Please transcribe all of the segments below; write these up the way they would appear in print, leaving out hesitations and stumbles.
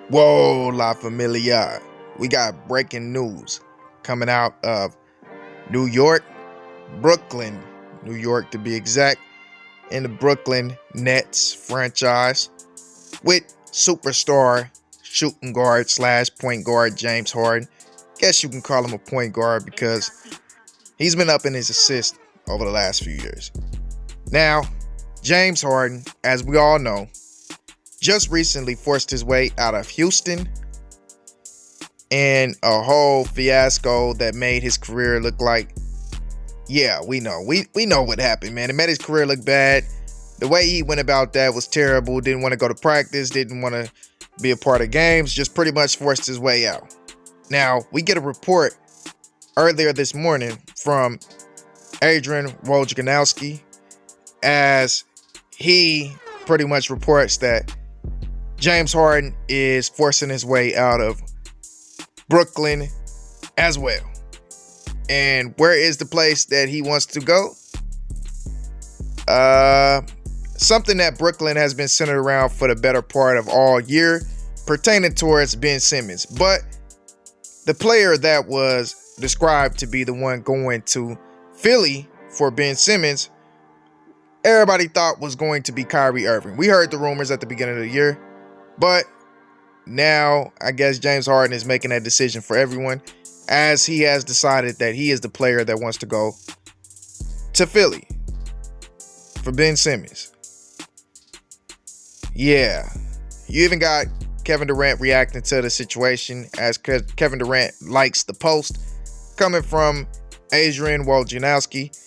Whoa, La Familia. We got breaking news coming out of New York, Brooklyn, New York to be exact, in the Brooklyn Nets franchise with superstar shooting guard slash point guard James Harden. Guess you can call him a point guard because he's been up in his assists over the last few years. Now, James Harden, as we all know, just recently forced his way out of Houston in a whole fiasco that made his career look like, yeah, we know. We know what happened, man. It made his career look bad. The way he went about that was terrible. Didn't want to go to practice, didn't want to be a part of games, just pretty much forced his way out. Now, we get a report earlier this morning from Adrian Wojnarowski as he pretty much reports that James Harden is forcing his way out of Brooklyn as well. And where is the place that he wants to go? Something that Brooklyn has been centered around for the better part of all year, pertaining towards Ben Simmons. But the player that was described to be the one going to Philly for Ben Simmons, everybody thought was going to be Kyrie Irving. We heard the rumors at the beginning of the year, but now I guess James Harden is making that decision for everyone, as he has decided that he is the player that wants to go to Philly for Ben Simmons. Yeah, you even got Kevin Durant reacting to the situation, as Kevin Durant likes the post coming from Adrian Wojnarowski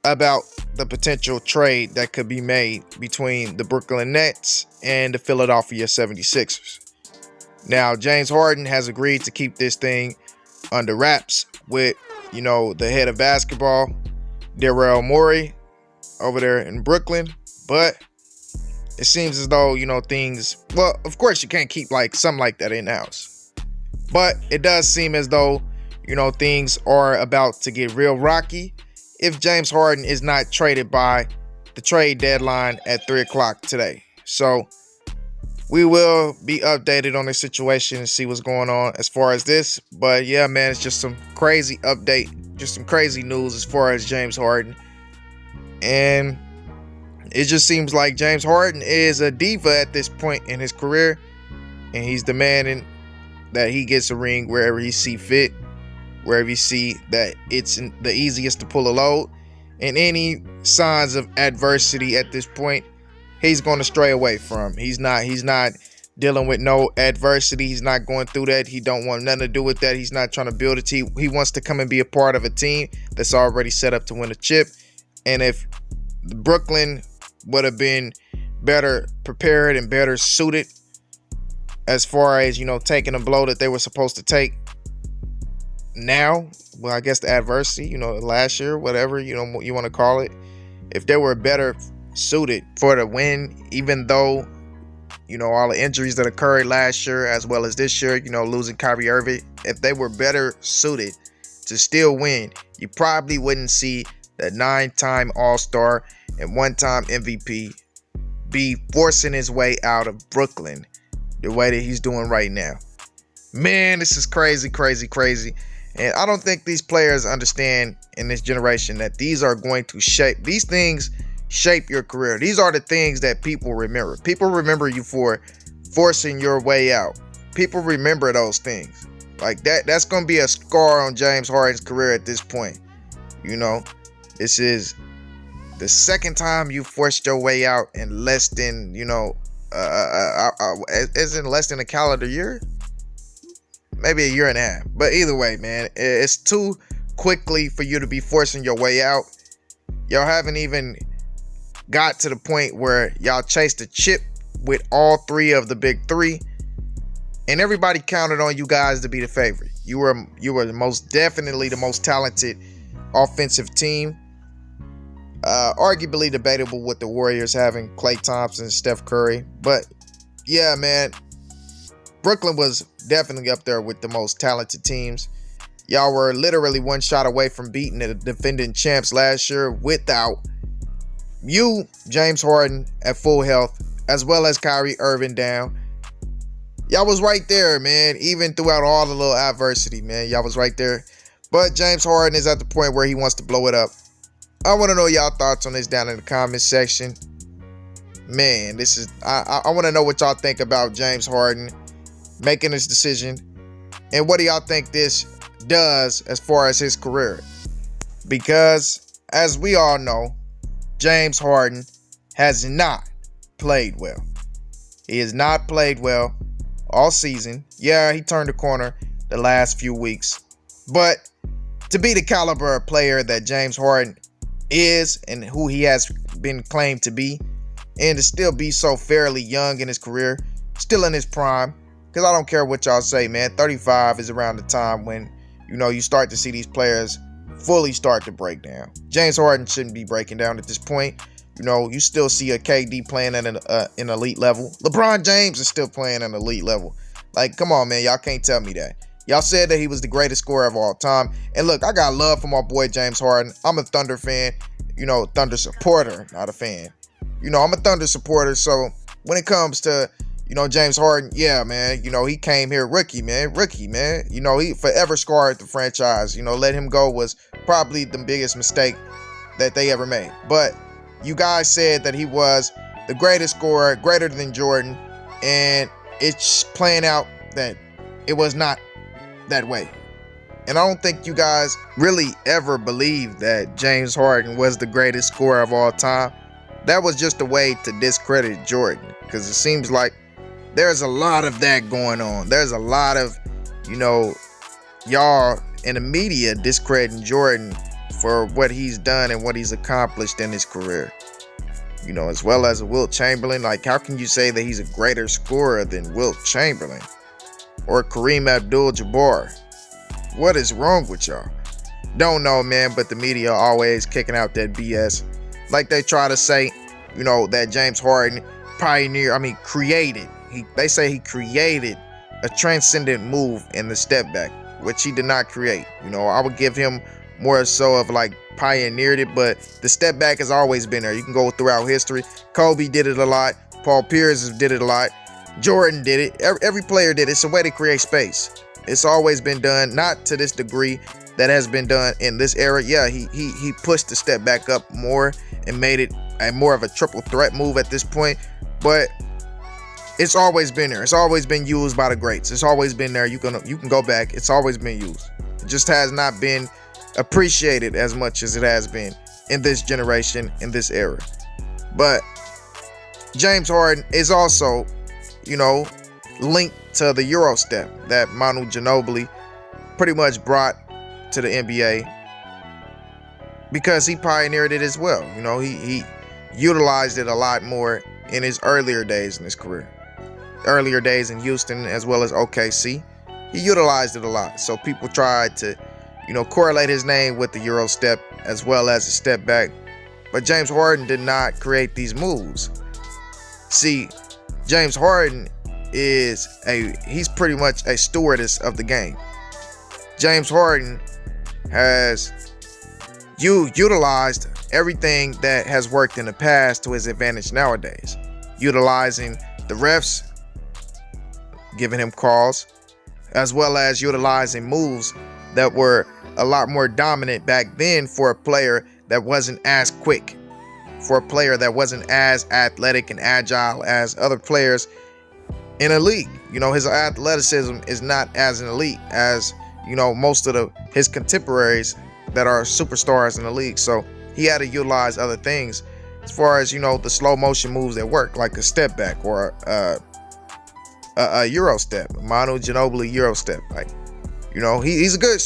about the potential trade that could be made between the Brooklyn Nets and the Philadelphia 76ers. Now, James Harden has agreed to keep this thing under wraps with, the head of basketball, Daryl Morey, over there in Brooklyn. But it seems as though, things, well, of course you can't keep something like that in-house. But it does seem as though, things are about to get real rocky if James Harden is not traded by the trade deadline at 3 o'clock today. So we will be updated on the situation and see what's going on as far as this. But yeah, man, it's just some crazy update, just some crazy news as far as James Harden. And it just seems like James Harden is a diva at this point in his career, and he's demanding that he gets a ring wherever he see fit, wherever he see that it's the easiest to pull a load. And any signs of adversity at this point, he's going to stray away from. He's not dealing with no adversity. He's not going through that. He don't want nothing to do with that. He's not trying to build a team. He wants to come and be a part of a team that's already set up to win a chip. And if Brooklyn would have been better prepared and better suited as far as, taking a blow that they were supposed to take now, well, I guess the adversity, last year, whatever, you want to call it, if they were better suited for the win, even though, all the injuries that occurred last year as well as this year, losing Kyrie Irving, if they were better suited to still win, you probably wouldn't see the 9-time All-Star and 1-time MVP be forcing his way out of Brooklyn the way that he's doing right now. Man, this is crazy, crazy, crazy. And I don't think these players understand in this generation that these are going to these things shape your career. These are the things that people remember. People remember you for forcing your way out. People remember those things. Like that's going to be a scar on James Harden's career at this point. This is the second time you forced your way out in less than, as in less than a calendar year. Maybe a year and a half. But either way, man, it's too quickly for you to be forcing your way out. Y'all haven't even got to the point where y'all chased a chip with all three of the big three. And everybody counted on you guys to be the favorite. You were most definitely the most talented offensive team. Arguably debatable with the Warriors having Klay Thompson, Steph Curry. But yeah, man, Brooklyn was definitely up there with the most talented teams. Y'all were literally one shot away from beating the defending champs last year without you, James Harden, at full health, as well as Kyrie Irving down. Y'all was right there, man. Even throughout all the little adversity, man, y'all was right there. But James Harden is at the point where he wants to blow it up. I want to know y'all thoughts on this down in the comment section. Man, this is I want to know what y'all think about James Harden making this decision, and what do y'all think this does as far as his career? Because as we all know, James Harden has not played well. He has not played well all season. Yeah, he turned the corner the last few weeks, but to be the caliber of player that James Harden is and who he has been claimed to be, and to still be so fairly young in his career, still in his prime, because I don't care what y'all say, man, 35 is around the time when, you start to see these players fully start to break down. James Harden shouldn't be breaking down at this point. You still see a KD playing at an elite level. LeBron James is still playing at an elite level. Like, come on, man, y'all can't tell me that. Y'all said that he was the greatest scorer of all time. And look, I got love for my boy James Harden. I'm a Thunder fan, Thunder supporter, not a fan. I'm a Thunder supporter, so when it comes to, James Harden, yeah, man, he came here rookie, man. He forever scarred the franchise. Let him go was probably the biggest mistake that they ever made. But you guys said that he was the greatest scorer, greater than Jordan, and it's playing out that it was not that way. And I don't think you guys really ever believed that James Harden was the greatest scorer of all time. That was just a way to discredit Jordan, because it seems like there's a lot of that going on. There's a lot of, y'all in the media discrediting Jordan for what he's done and what he's accomplished in his career. As well as a Wilt Chamberlain. Like, how can you say that he's a greater scorer than Wilt Chamberlain or Kareem Abdul-Jabbar? What is wrong with y'all? Don't know, man, but the media always kicking out that BS. Like they try to say, that James Harden created. They say he created a transcendent move in the step back, which he did not create. I would give him more so of like pioneered it, but the step back has always been there. You can go throughout history. Kobe did it a lot. Paul Pierce did it a lot. Jordan did it. Every player did it. It's a way to create space. It's always been done, not to this degree that has been done in this era. Yeah, he pushed the step back up more and made it a more of a triple threat move at this point, but it's always been there. It's always been used by the greats. It's always been there. You can go back. It's always been used. It just has not been appreciated as much as it has been in this generation, in this era. But James Harden is also, linked to the Euro step that Manu Ginobili pretty much brought to the NBA, because he pioneered it as well. He utilized it a lot more in his earlier days in his career. Earlier days in Houston as well as OKC. He utilized it a lot. So people tried to, correlate his name with the Euro step as well as a step back. But James Harden did not create these moves. See, James Harden he's pretty much a stewardess of the game. James Harden has utilized everything that has worked in the past to his advantage nowadays. Utilizing the refs, giving him calls, as well as utilizing moves that were a lot more dominant back then for a player that wasn't as quick, for a player that wasn't as athletic and agile as other players in a league. His athleticism is not as an elite as, most of his contemporaries that are superstars in the league. So he had to utilize other things as far as, the slow motion moves that work, like a step back or a Euro step, Manu Ginobili Euro step. Like, he's a good.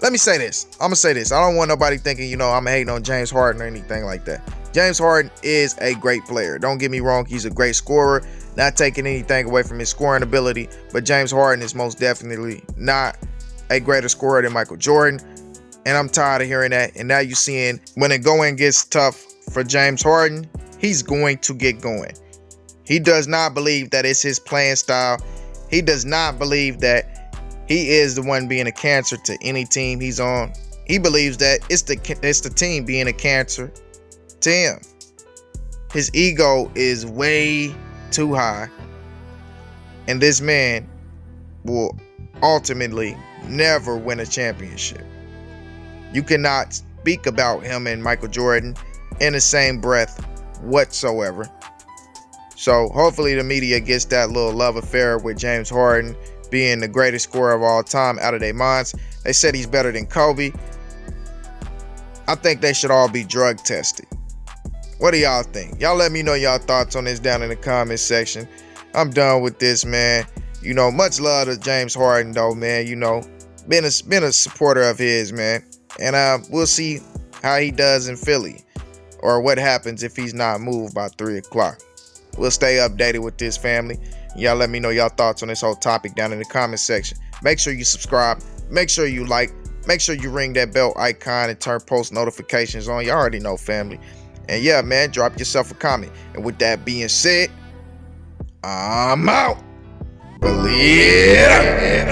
Let me say this. I'm gonna say this. I don't want nobody thinking, I'm hating on James Harden or anything like that. James Harden is a great player. Don't get me wrong. He's a great scorer. Not taking anything away from his scoring ability, but James Harden is most definitely not a greater scorer than Michael Jordan. And I'm tired of hearing that. And now you're seeing when the going gets tough for James Harden, he's going to get going. He does not believe that it's his playing style. He does not believe that he is the one being a cancer to any team he's on. He believes that it's the team being a cancer to him. His ego is way too high. And this man will ultimately never win a championship. You cannot speak about him and Michael Jordan in the same breath whatsoever. So hopefully the media gets that little love affair with James Harden being the greatest scorer of all time out of their minds. They said he's better than Kobe. I think they should all be drug tested. What do y'all think? Y'all let me know y'all thoughts on this down in the comment section. I'm done with this, man. You know, much love to James Harden, though, man. You know, been a supporter of his, man. And we'll see how he does in Philly, or what happens if he's not moved by 3 o'clock. We'll stay updated with this, family. Y'all let me know y'all thoughts on this whole topic down in the comment section. Make sure you subscribe. Make sure you like. Make sure you ring that bell icon and turn post notifications on. You already know, family. And yeah, man, drop yourself a comment. And with that being said, I'm out. Believe it.